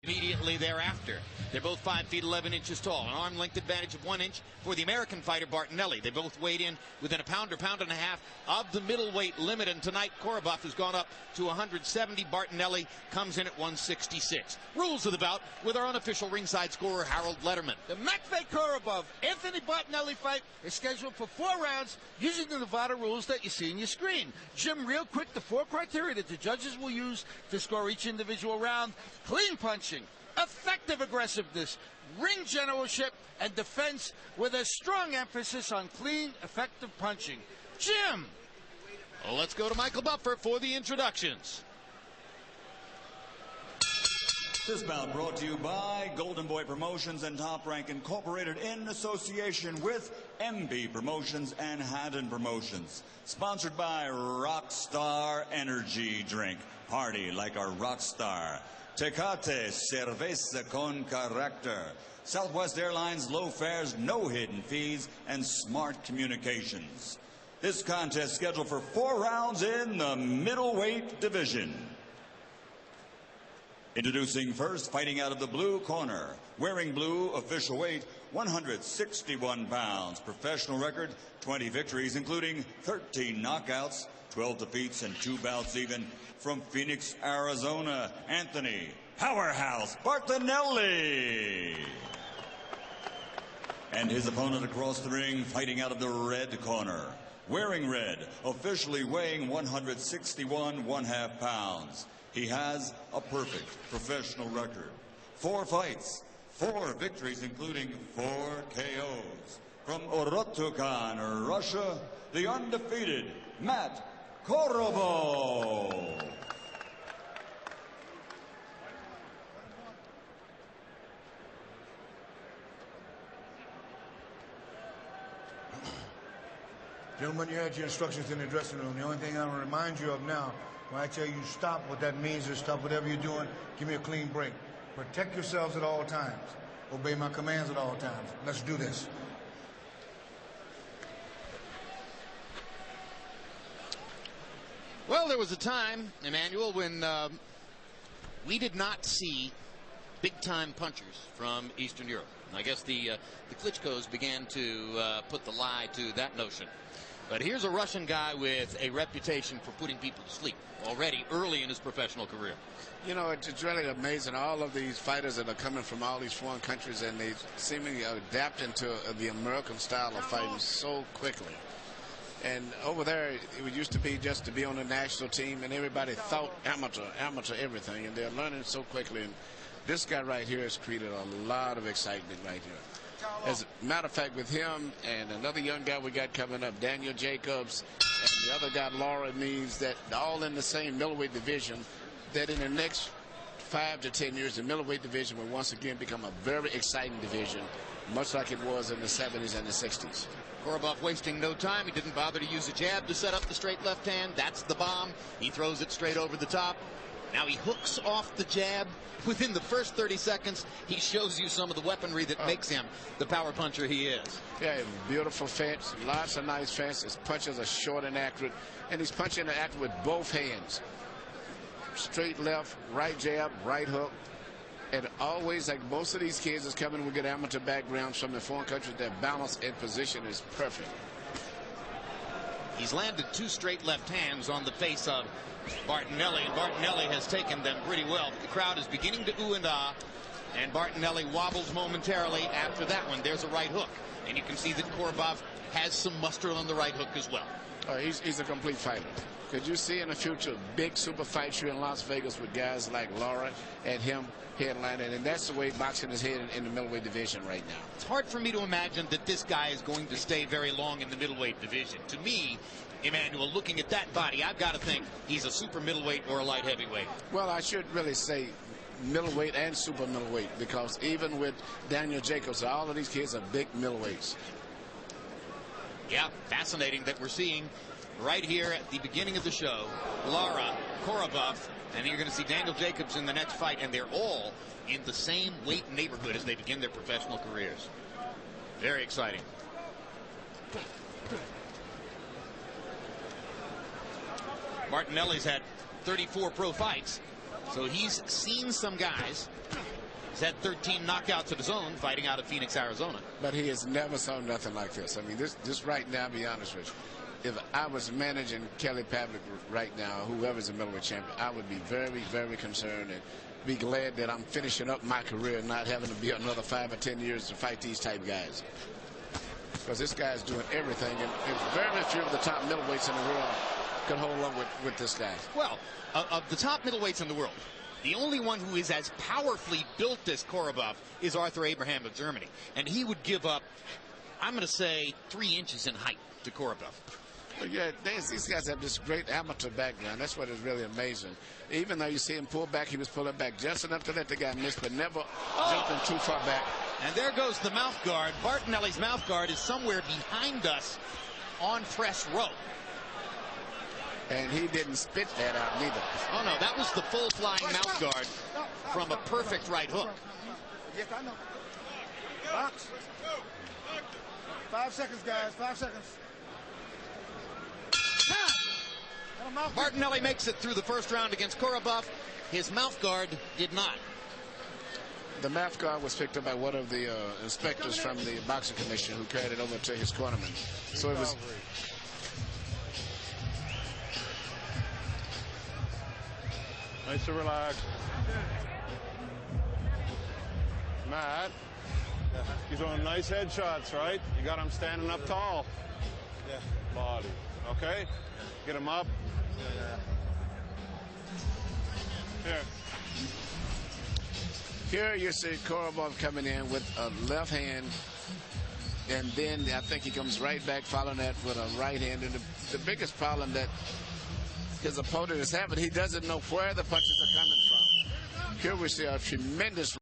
Immediately thereafter, they're both 5 feet 11 inches tall. An arm length advantage of 1 inch for the American fighter Bartinelli. They both weighed in within a pound or pound and a half of the middleweight limit. And tonight, Korobov has gone up to 170. Bartinelli comes in at 166. Rules of the bout with our unofficial ringside scorer, Harold Letterman. The Matvey Korobov Anthony Bartinelli fight is scheduled for 4 rounds using the Nevada rules that you see on your screen. Jim, real quick, the 4 criteria that the judges will use to score each individual round: clean punching, effective aggressiveness, ring generalship, and defense, with a strong emphasis on clean, effective punching. Jim! Well, let's go to Michael Buffer for the introductions. This bout brought to you by Golden Boy Promotions and Top Rank Incorporated in association with MB Promotions and Haddon Promotions. Sponsored by Rockstar Energy Drink. Party like a rock star. Tecate, cerveza con carácter. Southwest Airlines, low fares, no hidden fees, and smart communications. This contest scheduled for 4 rounds in the middleweight division. Introducing first, fighting out of the blue corner, wearing blue, official weight 161 pounds, professional record 20 victories, including 13 knockouts, 12 defeats, and 2 bouts even. From Phoenix, Arizona, Anthony Powerhouse Bartinelli. And his opponent across the ring, fighting out of the red corner, wearing red, officially weighing 161 1/2 pounds. He has a perfect professional record. 4 fights, 4 victories, including 4 KOs. From Orotokan, Russia, the undefeated Matt Korobov. Gentlemen, you had your instructions in the dressing room. The only thing I'm going to remind you of now, when I tell you stop, what that means is stop whatever you're doing. Give me a clean break. Protect yourselves at all times. Obey my commands at all times. Let's do this. Well, there was a time, Emmanuel, when we did not see big-time punchers from Eastern Europe. And I guess the Klitschkos began to put the lie to that notion. But here's a Russian guy with a reputation for putting people to sleep already early in his professional career. You know, it's really amazing. All of these fighters that are coming from all these foreign countries, and they seemingly adapt into the American style of fighting so quickly. And over there, it used to be just to be on the national team, and everybody thought amateur everything, and they're learning so quickly. And this guy right here has created a lot of excitement right here. As a matter of fact, with him and another young guy we got coming up, Daniel Jacobs, and the other guy, Laura, means that all in the same middleweight division, that in the next 5 to 10 years, the middleweight division will once again become a very exciting division, much like it was in the 70s and the 60s. Korobov wasting no time. He didn't bother to use a jab to set up the straight left hand. That's the bomb. He throws it straight over the top. Now he hooks off the jab. Within the first 30 seconds, he shows you some of the weaponry that makes him the power puncher he is. Yeah, beautiful fence, lots of nice fence. His punches are short and accurate, and he's punching and accurate with both hands. Straight left, right jab, right hook. And always, like most of these kids is coming with good amateur backgrounds from the foreign countries, their balance and position is perfect. He's landed 2 straight left hands on the face of Bartinelli, and Bartinelli has taken them pretty well. The crowd is beginning to ooh and ah, and Bartinelli wobbles momentarily after that one. There's a right hook, and you can see that Korobov has some muster on the right hook as well. He's a complete fighter. Could you see in the future a big super fight here in Las Vegas with guys like Laura and him headlining? And that's the way boxing is headed in the middleweight division right now. It's hard for me to imagine that this guy is going to stay very long in the middleweight division. To me, Emmanuel, looking at that body, I've got to think he's a super middleweight or a light heavyweight. Well, I should really say middleweight and super middleweight, because even with Daniel Jacobs, all of these kids are big middleweights. Yeah, fascinating that we're seeing right here at the beginning of the show, Lara, Korobov, and you're going to see Daniel Jacobs in the next fight, and they're all in the same weight neighborhood as they begin their professional careers. Very exciting. Bartinelli's had 34 pro fights, so he's seen some guys. He's had 13 knockouts of his own fighting out of Phoenix, Arizona. But he has never shown nothing like this. I mean, this right now, be honest with you, if I was managing Kelly Pavlik right now, whoever's the middleweight champion, I would be very, very concerned and be glad that I'm finishing up my career and not having to be another 5 or 10 years to fight these type guys. Because this guy's doing everything, and very few of the top middleweights in the world could hold on with this guy. Well, of the top middleweights in the world, the only one who is as powerfully built as Korobov is Arthur Abraham of Germany. And he would give up, I'm going to say, 3 inches in height to Korobov. Well, yeah, these guys have this great amateur background. That's what is really amazing. Even though you see him pull back, he was pulling back just enough to let the guy miss, but never jumping too far back. And there goes the mouth guard. Bartinelli's mouth guard is somewhere behind us on press row. And he didn't spit that out neither. Oh, no, that was the full flying mouth guard from a perfect right hook. Yes, I know. Box. 5 seconds, guys. 5 seconds. Bartinelli makes it through the first round against Korobov. His mouth guard did not. The mouth guard was picked up by one of the inspectors from the boxing commission who carried it over to his cornerman. So it was... Nice and relaxed. Matt, he's doing nice headshots, right? You got him standing up tall. Yeah. Body. Okay? Get him up. Yeah. Here you see Korobov coming in with a left hand, and then I think he comes right back following that with a right hand. And the biggest problem that his opponent is having, he doesn't know where the punches are coming from. Here we see a tremendous